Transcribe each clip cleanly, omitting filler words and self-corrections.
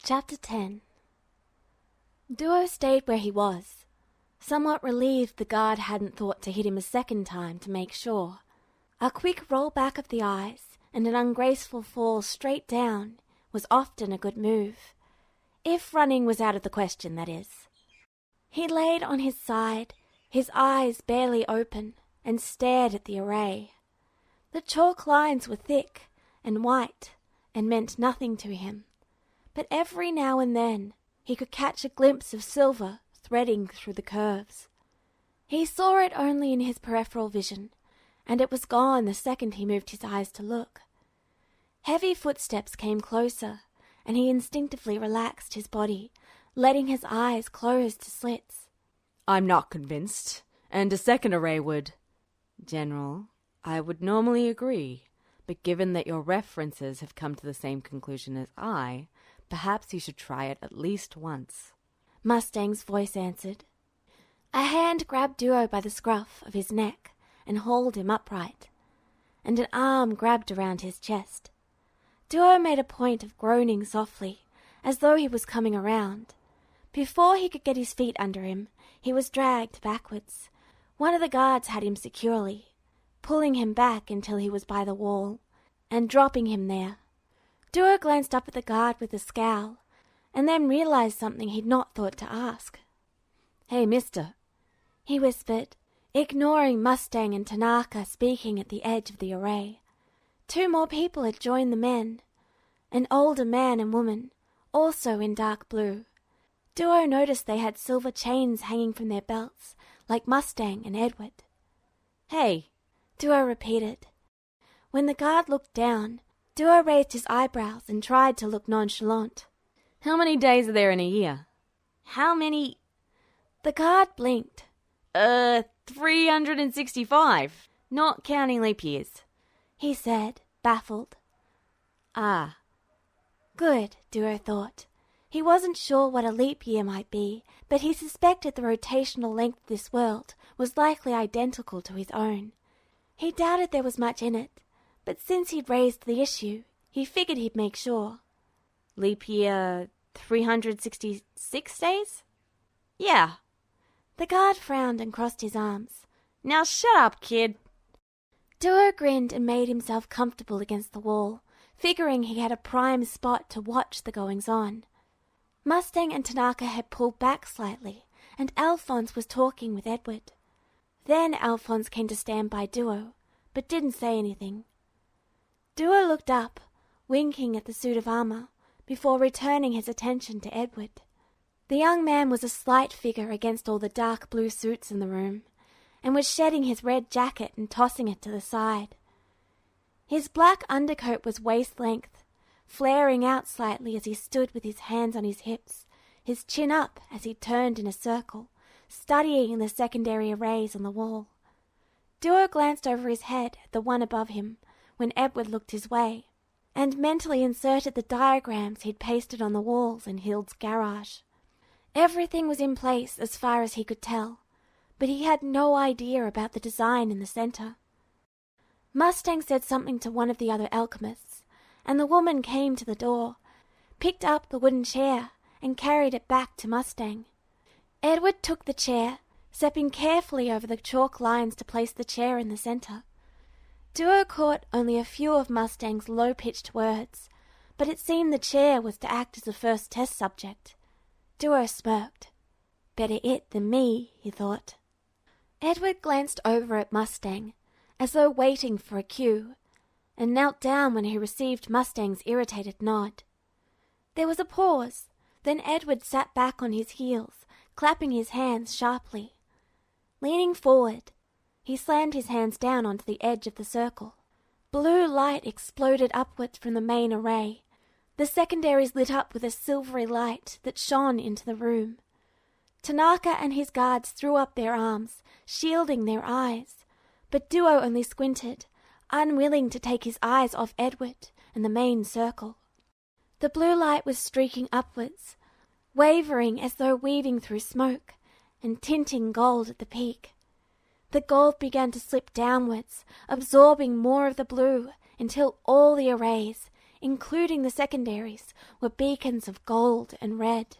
Chapter 10. Duo stayed where he was, somewhat relieved the guard hadn't thought to hit him a second time to make sure. A quick roll back of the eyes and an ungraceful fall straight down was often a good move. If running was out of the question, that is. He laid on his side, his eyes barely open, and stared at the array. The chalk lines were thick and white and meant nothing to him. But every now and then he could catch a glimpse of silver threading through the curves. He saw it only in his peripheral vision, and it was gone the second he moved his eyes to look. Heavy footsteps came closer, and he instinctively relaxed his body, letting his eyes close to slits. I'm not convinced, and a second array would... General, I would normally agree, but given that your references have come to the same conclusion as I, perhaps you should try it at least once. Mustang's voice answered. A hand grabbed Duo by the scruff of his neck and hauled him upright, and an arm grabbed around his chest. Duo made a point of groaning softly, as though he was coming around. Before he could get his feet under him, he was dragged backwards. One of the guards had him securely, pulling him back until he was by the wall, and dropping him there. Duo glanced up at the guard with a scowl, and then realized something he'd not thought to ask. "Hey, mister," he whispered, ignoring Mustang and Tanaka speaking at the edge of the array. 2 more people had joined the men, an older man and woman, also in dark blue. Duo noticed they had silver chains hanging from their belts, like Mustang and Edward. "Hey," Duo repeated. When the guard looked down, Duo raised his eyebrows and tried to look nonchalant. "How many days are there in a year?" "How many—" The guard blinked. 365, not counting leap years," he said, baffled. "Ah." Good, Duo thought. He wasn't sure what a leap year might be, but he suspected the rotational length of this world was likely identical to his own. He doubted there was much in it, but since he'd raised the issue, he figured he'd make sure. "Leap year 366 days?" "Yeah." The guard frowned and crossed his arms. "Now shut up, kid." Duo grinned and made himself comfortable against the wall, figuring he had a prime spot to watch the goings-on. Mustang and Tanaka had pulled back slightly, and Alphonse was talking with Edward. Then Alphonse came to stand by Duo, but didn't say anything. Duo looked up, winking at the suit of armor, before returning his attention to Edward. The young man was a slight figure against all the dark blue suits in the room, and was shedding his red jacket and tossing it to the side. His black undercoat was waist-length, flaring out slightly as he stood with his hands on his hips, his chin up as he turned in a circle, studying the secondary arrays on the wall. Duo glanced over his head at the one above him when Edward looked his way, and mentally inserted the diagrams he'd pasted on the walls in Hild's garage. Everything was in place as far as he could tell, but he had no idea about the design in the center. Mustang said something to one of the other alchemists, and the woman came to the door, picked up the wooden chair, and carried it back to Mustang. Edward took the chair, stepping carefully over the chalk lines to place the chair in the center. Duo caught only a few of Mustang's low-pitched words, but it seemed the chair was to act as the first test subject. Duo smirked. Better it than me, he thought. Edward glanced over at Mustang, as though waiting for a cue, and knelt down when he received Mustang's irritated nod. There was a pause, then Edward sat back on his heels, clapping his hands sharply. Leaning forward, he slammed his hands down onto the edge of the circle. Blue light exploded upwards from the main array. The secondaries lit up with a silvery light that shone into the room. Tanaka and his guards threw up their arms, shielding their eyes, but Duo only squinted, unwilling to take his eyes off Edward and the main circle. The blue light was streaking upwards, wavering as though weaving through smoke, and tinting gold at the peak. The gold began to slip downwards, absorbing more of the blue, until all the arrays, including the secondaries, were beacons of gold and red.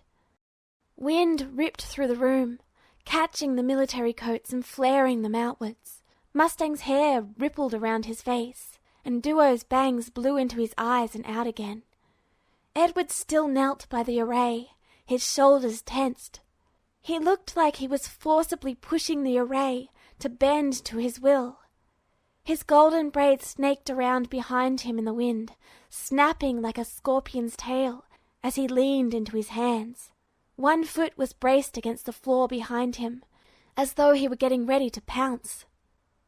Wind ripped through the room, catching the military coats and flaring them outwards. Mustang's hair rippled around his face, and Duo's bangs blew into his eyes and out again. Edward still knelt by the array, his shoulders tensed. He looked like he was forcibly pushing the array to bend to his will. His golden braids snaked around behind him in the wind, snapping like a scorpion's tail as he leaned into his hands. One foot was braced against the floor behind him, as though he were getting ready to pounce.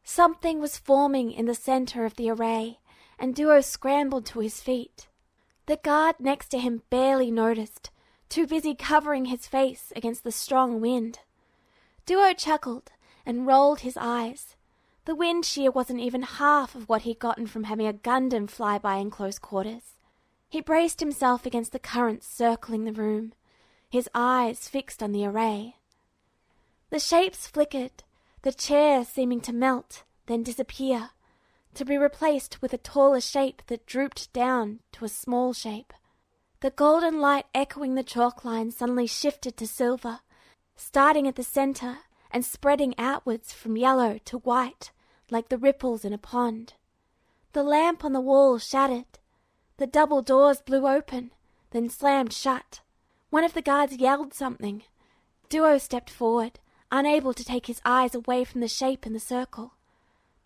Something was forming in the center of the array, and Duo scrambled to his feet. The guard next to him barely noticed, too busy covering his face against the strong wind. Duo chuckled and rolled his eyes. The wind shear wasn't even half of what he'd gotten from having a Gundam fly by in close quarters. He braced himself against the currents circling the room, his eyes fixed on the array. The shapes flickered, the chair seeming to melt, then disappear, to be replaced with a taller shape that drooped down to a small shape. The golden light echoing the chalk line suddenly shifted to silver, starting at the center and spreading outwards from yellow to white, like the ripples in a pond. The lamp on the wall shattered. The double doors blew open, then slammed shut. One of the guards yelled something. Duo stepped forward, unable to take his eyes away from the shape in the circle.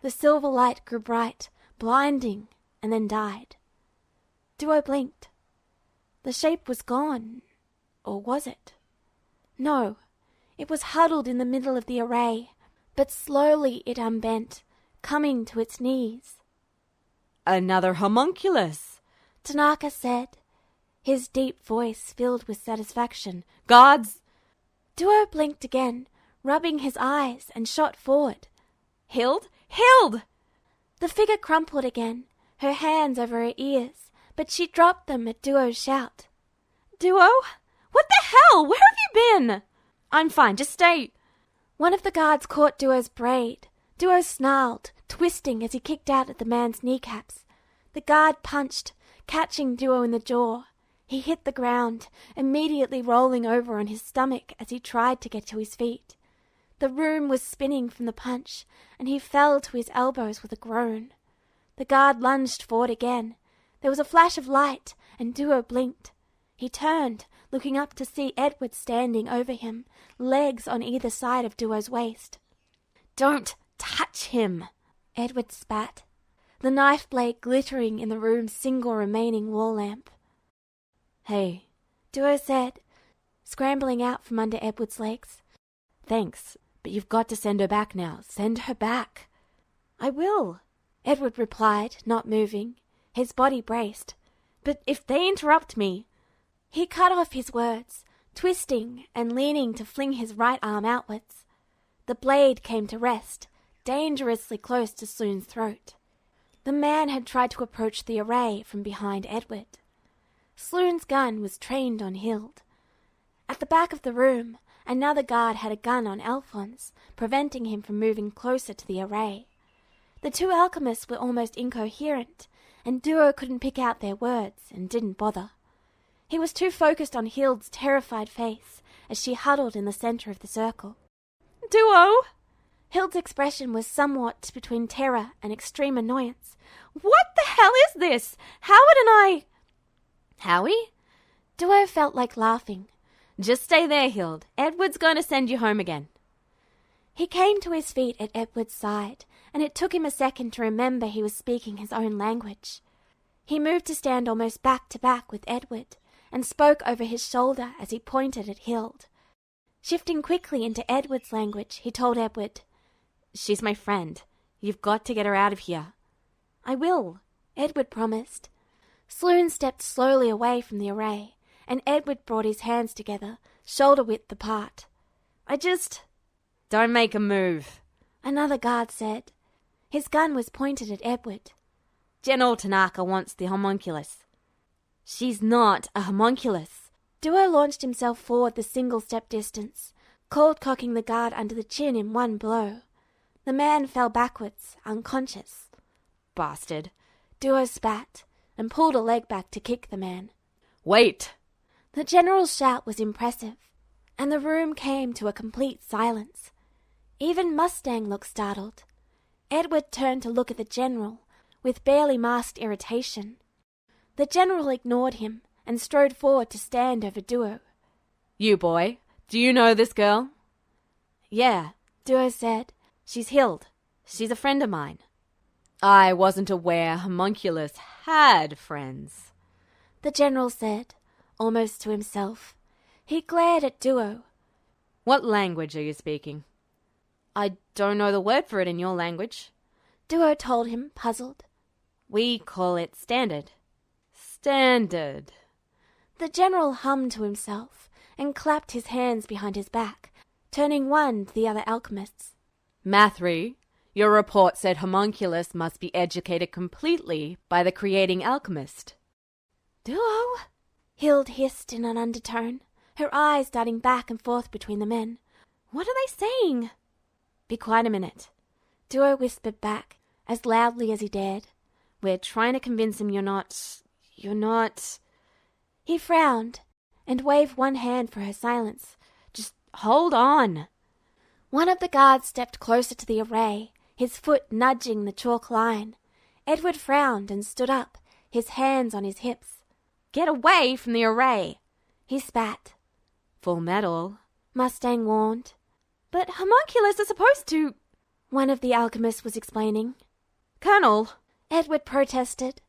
The silver light grew bright, blinding, and then died. Duo blinked. The shape was gone. Or was it? No, it was huddled in the middle of the array, but slowly it unbent, coming to its knees. "Another homunculus," Tanaka said, his deep voice filled with satisfaction. "Guards!" Duo blinked again, rubbing his eyes, and shot forward. "Hild! Hild!" The figure crumpled again, her hands over her ears, but she dropped them at Duo's shout. "Duo? What the hell? Where have you been?" "I'm fine, just stay." One of the guards caught Duo's braid. Duo snarled, twisting as he kicked out at the man's kneecaps. The guard punched, catching Duo in the jaw. He hit the ground, immediately rolling over on his stomach as he tried to get to his feet. The room was spinning from the punch, and he fell to his elbows with a groan. The guard lunged forward again. There was a flash of light, and Duo blinked. He turned, looking up to see Edward standing over him, legs on either side of Duo's waist. "Don't touch him," Edward spat, the knife blade glittering in the room's single remaining wall lamp. "Hey," Duo said, scrambling out from under Edward's legs. "Thanks, but you've got to send her back now. Send her back." "I will," Edward replied, not moving, his body braced. "But if they interrupt me—" He cut off his words, twisting and leaning to fling his right arm outwards. The blade came to rest, dangerously close to Sloane's throat. The man had tried to approach the array from behind Edward. Sloane's gun was trained on Hild. At the back of the room, another guard had a gun on Alphonse, preventing him from moving closer to the array. The two alchemists were almost incoherent, and Duo couldn't pick out their words and didn't bother. He was too focused on Hild's terrified face as she huddled in the center of the circle. "Duo!" Hild's expression was somewhat between terror and extreme annoyance. "What the hell is this? Howard and I—" "Howie?" Duo felt like laughing. "Just stay there, Hild. Edward's going to send you home again." He came to his feet at Edward's side, and it took him a second to remember he was speaking his own language. He moved to stand almost back to back with Edward, and spoke over his shoulder as he pointed at Hild. Shifting quickly into Edward's language, he told Edward, "She's my friend. You've got to get her out of here." "I will," Edward promised. Sloane stepped slowly away from the array, and Edward brought his hands together, shoulder-width apart. "Don't make a move," another guard said. His gun was pointed at Edward. "General Tanaka wants the homunculus." "She's not a homunculus." Duo launched himself forward the single-step distance, cold-cocking the guard under the chin in one blow. The man fell backwards, unconscious. "Bastard," Duo spat, and pulled a leg back to kick the man. Wait! The general's shout was impressive, and the room came to a complete silence. Even Mustang looked startled. Edward turned to look at the general, with barely masked irritation. The general ignored him and strode forward to stand over Duo. You boy, do you know this girl? Yeah, Duo said. She's Hild. She's a friend of mine. I wasn't aware Homunculus had friends, the general said, almost to himself. He glared at Duo. What language are you speaking? I don't know the word for it in your language, Duo told him, puzzled. We call it standard. Standard. The general hummed to himself and clapped his hands behind his back, turning one to the other alchemists. Mathry, your report said Homunculus must be educated completely by the creating alchemist. Duo? Hild hissed in an undertone, her eyes darting back and forth between the men. What are they saying? Be quiet a minute. Duo whispered back, as loudly as he dared. We're trying to convince him you're not... He frowned and waved one hand for her silence. Just hold on. One of the guards stepped closer to the array, his foot nudging the chalk line. Edward frowned and stood up, his hands on his hips. Get away from the array, he spat. Full metal, Mustang warned. But homunculus are supposed to... one of the alchemists was explaining. Colonel, Edward protested.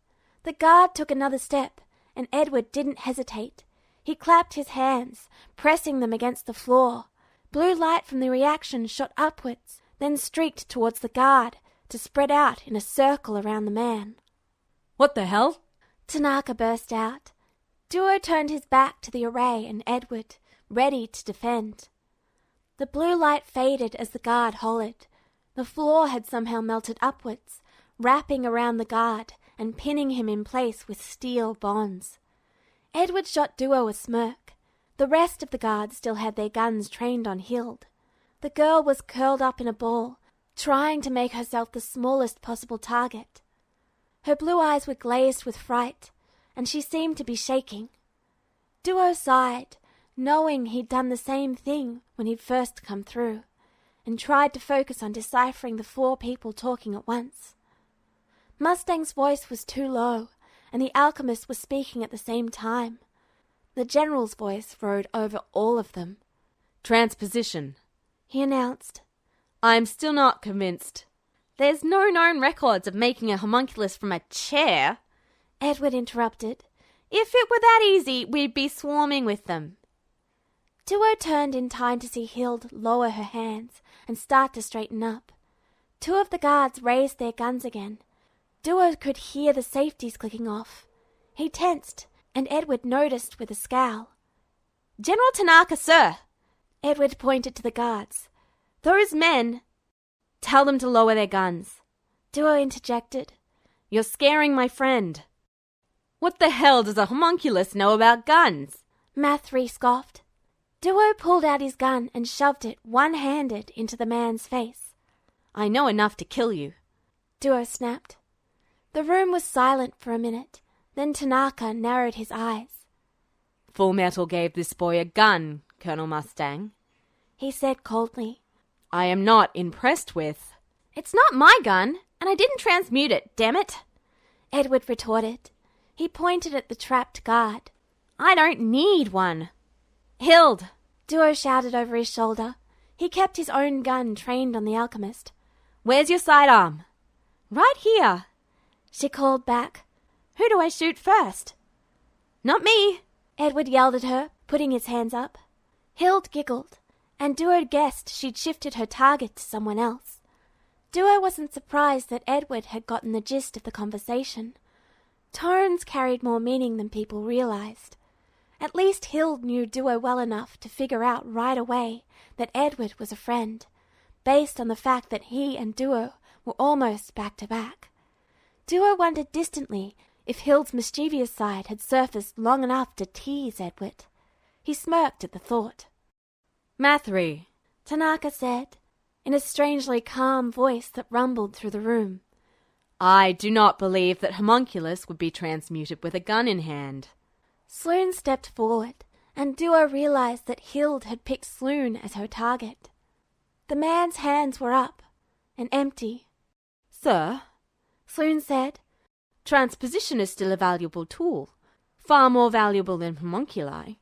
The guard took another step, and Edward didn't hesitate. He clapped his hands, pressing them against the floor. Blue light from the reaction shot upwards, then streaked towards the guard, to spread out in a circle around the man. What the hell? Tanaka burst out. Duo turned his back to the array and Edward, ready to defend. The blue light faded as the guard hollered. The floor had somehow melted upwards, wrapping around the guard and pinning him in place with steel bonds. Edward shot Duo a smirk. The rest of the guards still had their guns trained on Hild. The girl was curled up in a ball, trying to make herself the smallest possible target. Her blue eyes were glazed with fright, and she seemed to be shaking. Duo sighed, knowing he'd done the same thing when he'd first come through, and tried to focus on deciphering the 4 people talking at once. Mustang's voice was too low, and the alchemist was speaking at the same time. The general's voice rode over all of them. Transposition, he announced. I'm still not convinced. There's no known records of making a homunculus from a chair, Edward interrupted. If it were that easy, we'd be swarming with them. Duo turned in time to see Hild lower her hands and start to straighten up. 2 of the guards raised their guns again. Duo could hear the safeties clicking off. He tensed, and Edward noticed with a scowl. General Tanaka, sir! Edward pointed to the guards. Those men... Tell them to lower their guns. Duo interjected. You're scaring my friend. What the hell does a homunculus know about guns? Mathry scoffed. Duo pulled out his gun and shoved it one-handed into the man's face. I know enough to kill you, Duo snapped. The room was silent for a minute. Then Tanaka narrowed his eyes. Full Metal gave this boy a gun, Colonel Mustang, he said coldly. I am not impressed with... It's not my gun, and I didn't transmute it, damn it, Edward retorted. He pointed at the trapped guard. I don't need one. Hild, Duo shouted over his shoulder. He kept his own gun trained on the alchemist. Where's your sidearm? Right here, she called back. Who do I shoot first? Not me, Edward yelled at her, putting his hands up. Hild giggled, and Duo guessed she'd shifted her target to someone else. Duo wasn't surprised that Edward had gotten the gist of the conversation. Tones carried more meaning than people realized. At least Hild knew Duo well enough to figure out right away that Edward was a friend, based on the fact that he and Duo were almost back to back. Duo wondered distantly if Hild's mischievous side had surfaced long enough to tease Edward. He smirked at the thought. Mathry, Tanaka said, in a strangely calm voice that rumbled through the room. I do not believe that homunculus would be transmuted with a gun in hand. Sloane stepped forward, and Duo realized that Hild had picked Sloane as her target. The man's hands were up and empty. Sir, Sloane said, transposition is still a valuable tool, far more valuable than homunculi.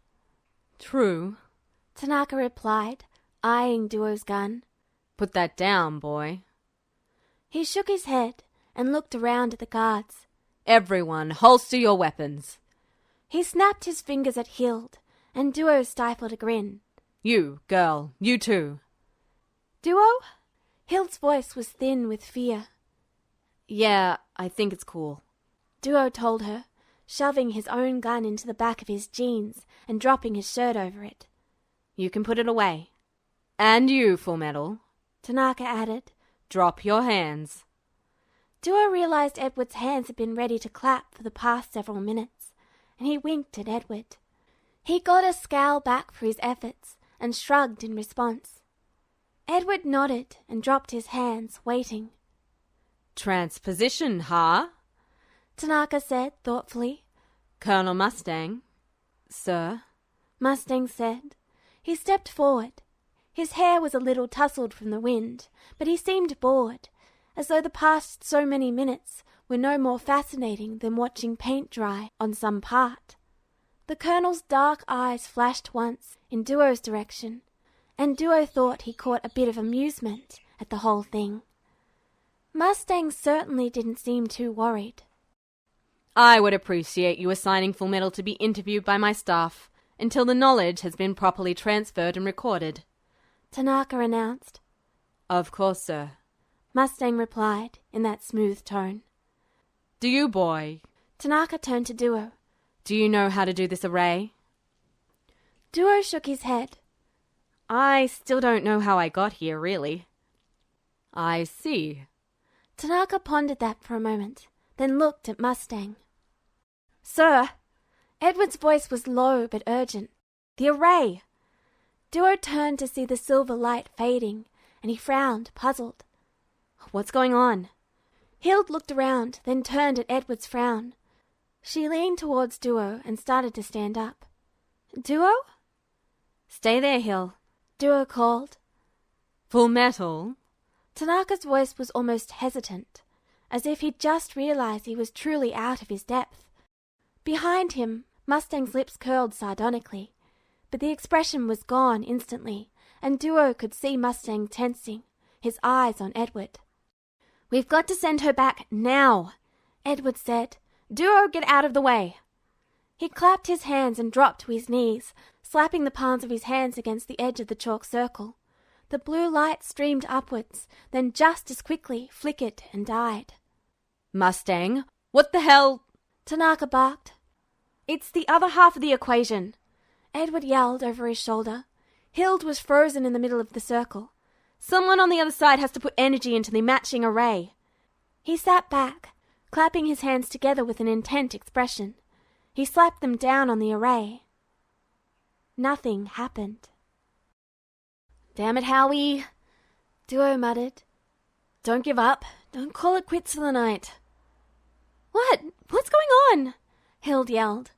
True, Tanaka replied, eyeing Duo's gun. Put that down, boy. He shook his head and looked around at the guards. Everyone, holster your weapons. He snapped his fingers at Hild, and Duo stifled a grin. You, girl, you too. Duo? Hild's voice was thin with fear. Yeah, I think it's cool, Duo told her, shoving his own gun into the back of his jeans and dropping his shirt over it. You can put it away. And you, Full Metal, Tanaka added. Drop your hands. Duo realized Edward's hands had been ready to clap for the past several minutes, and he winked at Edward. He got a scowl back for his efforts and shrugged in response. Edward nodded and dropped his hands, waiting. Transposition, huh? Tanaka said thoughtfully. Colonel Mustang. Sir? Mustang said. He stepped forward. His hair was a little tousled from the wind, but he seemed bored, as though the past so many minutes were no more fascinating than watching paint dry on some part. The Colonel's dark eyes flashed once in Duo's direction, and Duo thought he caught a bit of amusement at the whole thing. Mustang certainly didn't seem too worried. I would appreciate you assigning Full Metal to be interviewed by my staff until the knowledge has been properly transferred and recorded, Tanaka announced. Of course, sir, Mustang replied in that smooth tone. Do you, boy? Tanaka turned to Duo. Do you know how to do this array? Duo shook his head. I still don't know how I got here, really. I see. Tanaka pondered that for a moment, then looked at Mustang. Sir! Edward's voice was low but urgent. The array! Duo turned to see the silver light fading, and he frowned, puzzled. What's going on? Hild looked around, then turned at Edward's frown. She leaned towards Duo and started to stand up. Duo? Stay there, Hill, Duo called. Full Metal? Tanaka's voice was almost hesitant, as if he'd just realized he was truly out of his depth. Behind him, Mustang's lips curled sardonically, but the expression was gone instantly, and Duo could see Mustang tensing, his eyes on Edward. We've got to send her back now, Edward said. Duo, get out of the way. He clapped his hands and dropped to his knees, slapping the palms of his hands against the edge of the chalk circle. The blue light streamed upwards, then just as quickly flickered and died. Mustang, what the hell? Tanaka barked. It's the other half of the equation, Edward yelled over his shoulder. Hild was frozen in the middle of the circle. Someone on the other side has to put energy into the matching array. He sat back, clapping his hands together with an intent expression. He slapped them down on the array. Nothing happened. Damn it, Howie, Duo muttered. Don't give up. Don't call it quits for the night. What? What's going on? Hild yelled.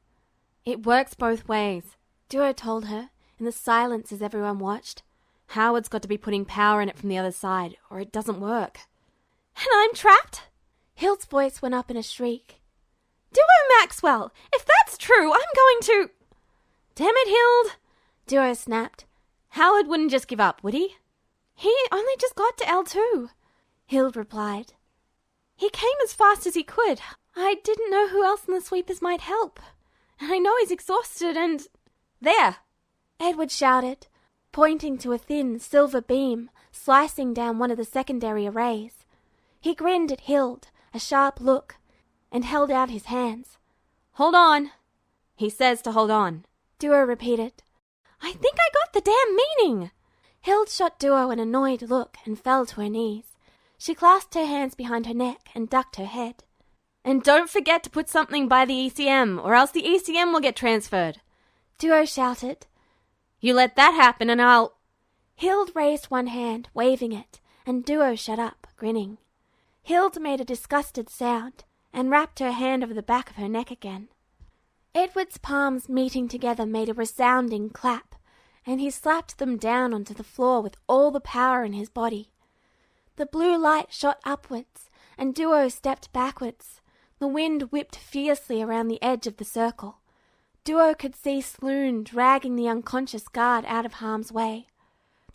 It works both ways, Duo told her, in the silence as everyone watched. Howard's got to be putting power in it from the other side, or it doesn't work. And I'm trapped? Hild's voice went up in a shriek. Duo Maxwell, if that's true, I'm going to... Damn it, Hild, Duo snapped. Howard wouldn't just give up, would he? He only just got to L2, Hild replied. He came as fast as he could. I didn't know who else in the sweepers might help. And I know he's exhausted and... There, Edward shouted, pointing to a thin silver beam slicing down one of the secondary arrays. He grinned at Hild, a sharp look, and held out his hands. Hold on. He says to hold on, Duo repeated. I think I got the damn meaning. Hild shot Duo an annoyed look and fell to her knees. She clasped her hands behind her neck and ducked her head. And don't forget to put something by the ECM, or else the ECM will get transferred, Duo shouted. You let that happen and I'll... Hild raised one hand, waving it, and Duo shut up, grinning. Hild made a disgusted sound and wrapped her hand over the back of her neck again. Edward's palms meeting together made a resounding clap, and he slapped them down onto the floor with all the power in his body. The blue light shot upwards, and Duo stepped backwards. The wind whipped fiercely around the edge of the circle. Duo could see Sloane dragging the unconscious guard out of harm's way.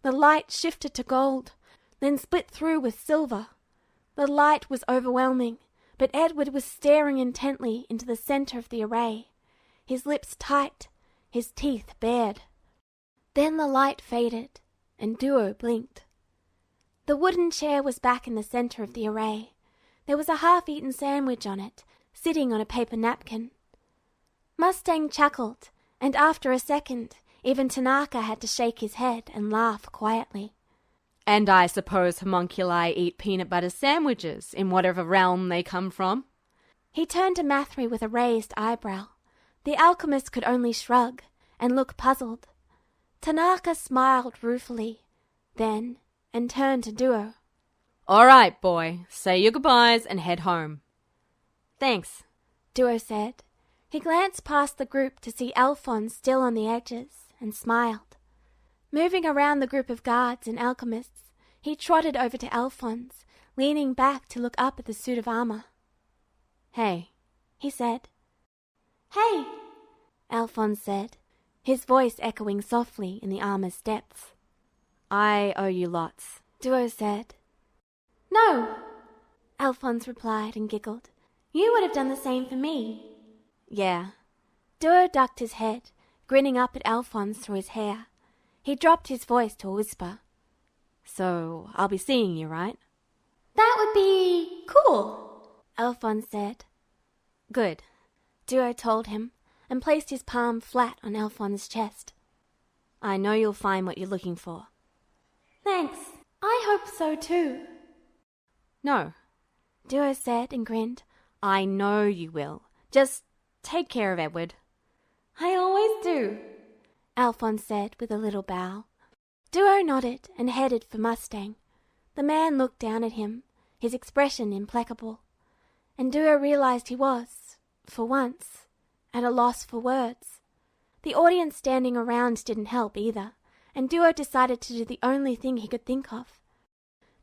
The light shifted to gold, then split through with silver. The light was overwhelming, but Edward was staring intently into the center of the array, his lips tight, his teeth bared. Then the light faded, and Duo blinked. The wooden chair was back in the center of the array. There was a half-eaten sandwich on it, sitting on a paper napkin. Mustang chuckled, and after a second, even Tanaka had to shake his head and laugh quietly. And I suppose homunculi eat peanut butter sandwiches in whatever realm they come from. He turned to Mathry with a raised eyebrow. The alchemist could only shrug and look puzzled. Tanaka smiled ruefully, and turned to Duo. All right, boy, say your goodbyes and head home. Thanks, Duo said. He glanced past the group to see Alphonse still on the edges and smiled. Moving around the group of guards and alchemists, he trotted over to Alphonse, leaning back to look up at the suit of armor. Hey, he said. Hey, Alphonse said, his voice echoing softly in the armor's depths. I owe you lots, Duo said. No, Alphonse replied and giggled. You would have done the same for me. Yeah. Duo ducked his head, grinning up at Alphonse through his hair. He dropped his voice to a whisper. So, I'll be seeing you, right? That would be cool, Alphonse said. Good, Duo told him, and placed his palm flat on Alphonse's chest. I know you'll find what you're looking for. Thanks. I hope so too. No, Duo said and grinned. I know you will. Just take care of Edward. I always do, Alphonse said with a little bow. Duo nodded and headed for Mustang. The man looked down at him, his expression implacable, and Duo realized he was, for once, at a loss for words. The audience standing around didn't help either, and Duo decided to do the only thing he could think of.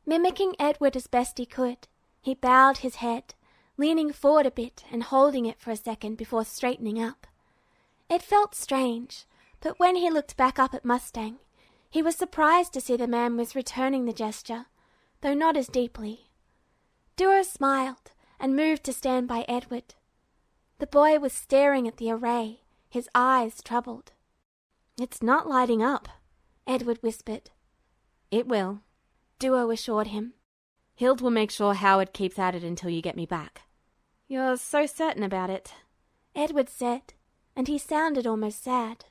Mimicking Edward as best he could, he bowed his head, leaning forward a bit and holding it for a second before straightening up. It felt strange, but when he looked back up at Mustang, he was surprised to see the man was returning the gesture, though not as deeply. Duo smiled and moved to stand by Edward. The boy was staring at the array, his eyes troubled. It's not lighting up, Edward whispered. It will, Duo assured him. Hild will make sure Howard keeps at it until you get me back. You're so certain about it, Edward said, and he sounded almost sad.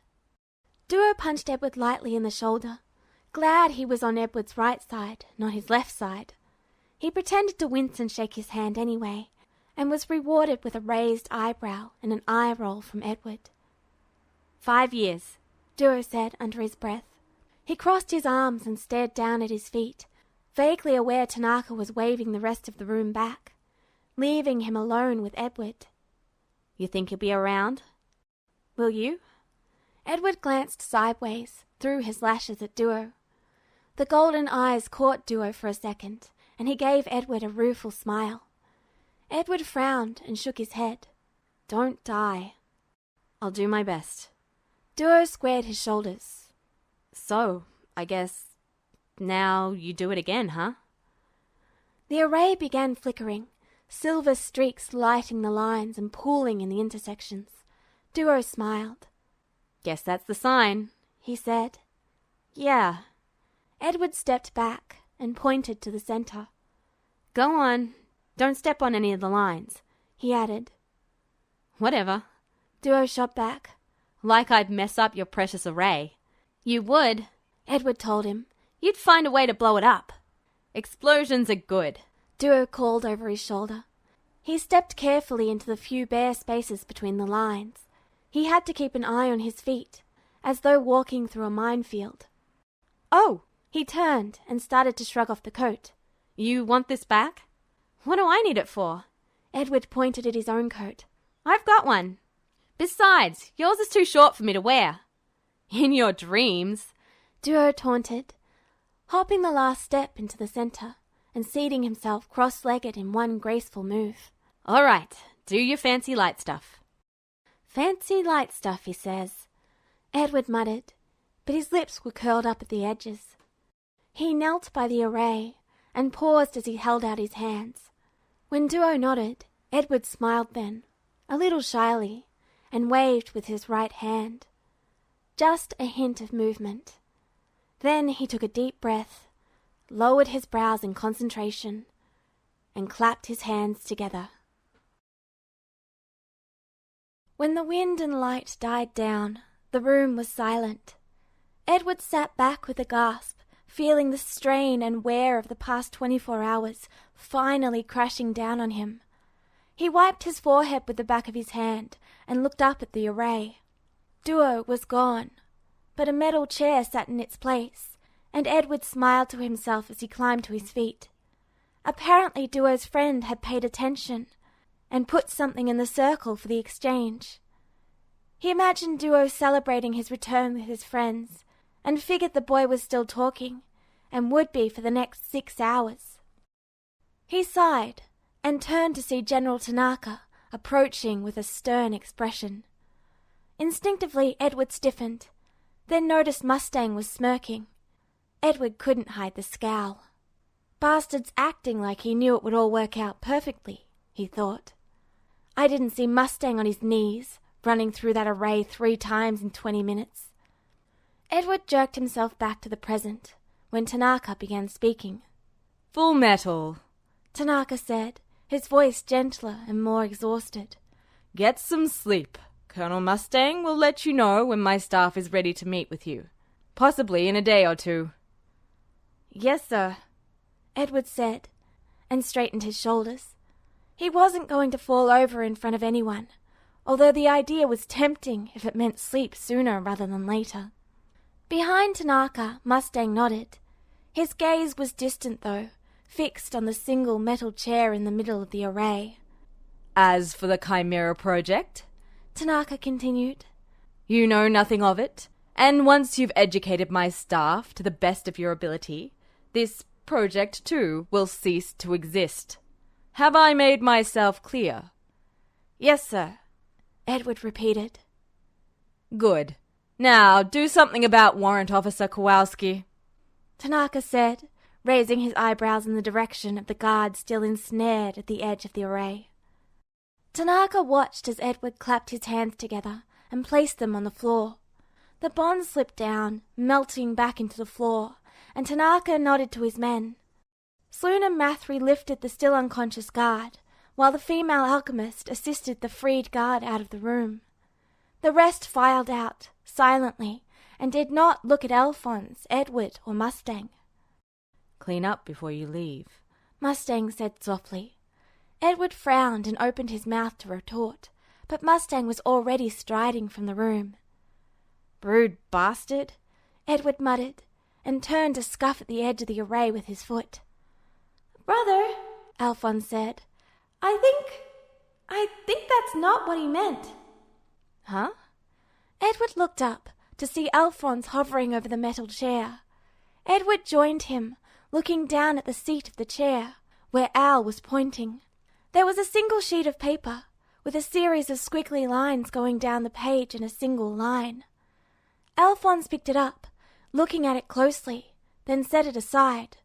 Duo punched Edward lightly in the shoulder, glad he was on Edward's right side, not his left side. He pretended to wince and shake his hand anyway, and was rewarded with a raised eyebrow and an eye roll from Edward. 5 years, Duo said under his breath. He crossed his arms and stared down at his feet, vaguely aware Tanaka was waving the rest of the room back, leaving him alone with Edward. You think he'll be around? Will you? Edward glanced sideways, through his lashes at Duo. The golden eyes caught Duo for a second, and he gave Edward a rueful smile. Edward frowned and shook his head. Don't die. I'll do my best. Duo squared his shoulders. So, I guess, now you do it again, huh? The array began flickering, silver streaks lighting the lines and pooling in the intersections. Duo smiled. Guess that's the sign, he said. Yeah. Edward stepped back and pointed to the center. Go on. Don't step on any of the lines, he added. Whatever. Duo shot back. Like I'd mess up your precious array. You would, Edward told him. You'd find a way to blow it up. Explosions are good, Duo called over his shoulder. He stepped carefully into the few bare spaces between the lines. He had to keep an eye on his feet, as though walking through a minefield. Oh! He turned and started to shrug off the coat. You want this back? What do I need it for? Edward pointed at his own coat. I've got one. Besides, yours is too short for me to wear. In your dreams, Duo taunted, hopping the last step into the centre and seating himself cross-legged in one graceful move. All right, do your fancy light stuff. Fancy light stuff, he says. Edward muttered, but his lips were curled up at the edges. He knelt by the array and paused as he held out his hands. When Duo nodded, Edward smiled then, a little shyly, and waved with his right hand. Just a hint of movement. Then he took a deep breath, lowered his brows in concentration, and clapped his hands together. When the wind and light died down, the room was silent. Edward sat back with a gasp, feeling the strain and wear of the past 24 hours finally crashing down on him. He wiped his forehead with the back of his hand and looked up at the array. Duo was gone, but a metal chair sat in its place, and Edward smiled to himself as he climbed to his feet. Apparently Duo's friend had paid attention and put something in the circle for the exchange. He imagined Duo celebrating his return with his friends and figured the boy was still talking and would be for the next 6 hours. He sighed and turned to see General Tanaka approaching with a stern expression. Instinctively, Edward stiffened, then noticed Mustang was smirking. Edward couldn't hide the scowl. Bastard's acting like he knew it would all work out perfectly, he thought. I didn't see Mustang on his knees, running through that array 3 times in 20 minutes. Edward jerked himself back to the present when Tanaka began speaking. Full Metal, Tanaka said, his voice gentler and more exhausted. Get some sleep. Colonel Mustang will let you know when my staff is ready to meet with you. Possibly in a day or 2. Yes, sir, Edward said, and straightened his shoulders. He wasn't going to fall over in front of anyone, although the idea was tempting if it meant sleep sooner rather than later. Behind Tanaka, Mustang nodded. His gaze was distant, though, fixed on the single metal chair in the middle of the array. As for the Chimera project, Tanaka continued, you know nothing of it, and once you've educated my staff to the best of your ability, this project, too, will cease to exist. Have I made myself clear? Yes, sir, Edward repeated. Good. Now, do something about Warrant Officer Kowalski, Tanaka said, raising his eyebrows in the direction of the guard still ensnared at the edge of the array. Tanaka watched as Edward clapped his hands together and placed them on the floor. The bond slipped down, melting back into the floor, and Tanaka nodded to his men. Sloane and Mathry lifted the still unconscious guard, while the female alchemist assisted the freed guard out of the room. The rest filed out, silently, and did not look at Alphonse, Edward, or Mustang. Clean up before you leave, Mustang said softly. Edward frowned and opened his mouth to retort, but Mustang was already striding from the room. Brood bastard, Edward muttered, and turned to scuff at the edge of the array with his foot. Brother, Alphonse said, I think that's not what he meant. Huh? Edward looked up to see Alphonse hovering over the metal chair. Edward joined him, looking down at the seat of the chair, where Al was pointing. There was a single sheet of paper, with a series of squiggly lines going down the page in a single line. Alphonse picked it up, looking at it closely, then set it aside.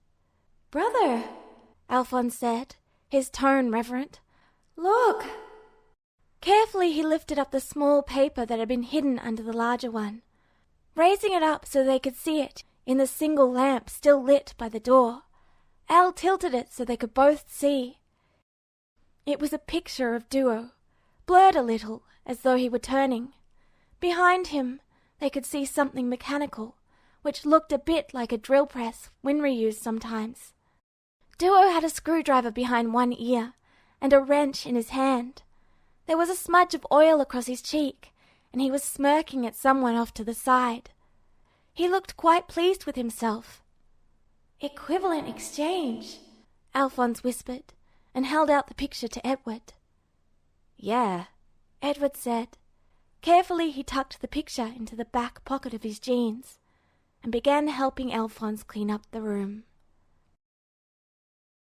Brother, Alphonse said, his tone reverent, look. Carefully he lifted up the small paper that had been hidden under the larger one, raising it up so they could see it in the single lamp still lit by the door. Al tilted it so they could both see. It was a picture of Duo, blurred a little as though he were turning. Behind him they could see something mechanical, which looked a bit like a drill press Winry used sometimes. Duo had a screwdriver behind one ear and a wrench in his hand. There was a smudge of oil across his cheek, and he was smirking at someone off to the side. He looked quite pleased with himself. Equivalent exchange, Alphonse whispered, and held out the picture to Edward. Yeah, Edward said. Carefully he tucked the picture into the back pocket of his jeans and began helping Alphonse clean up the room.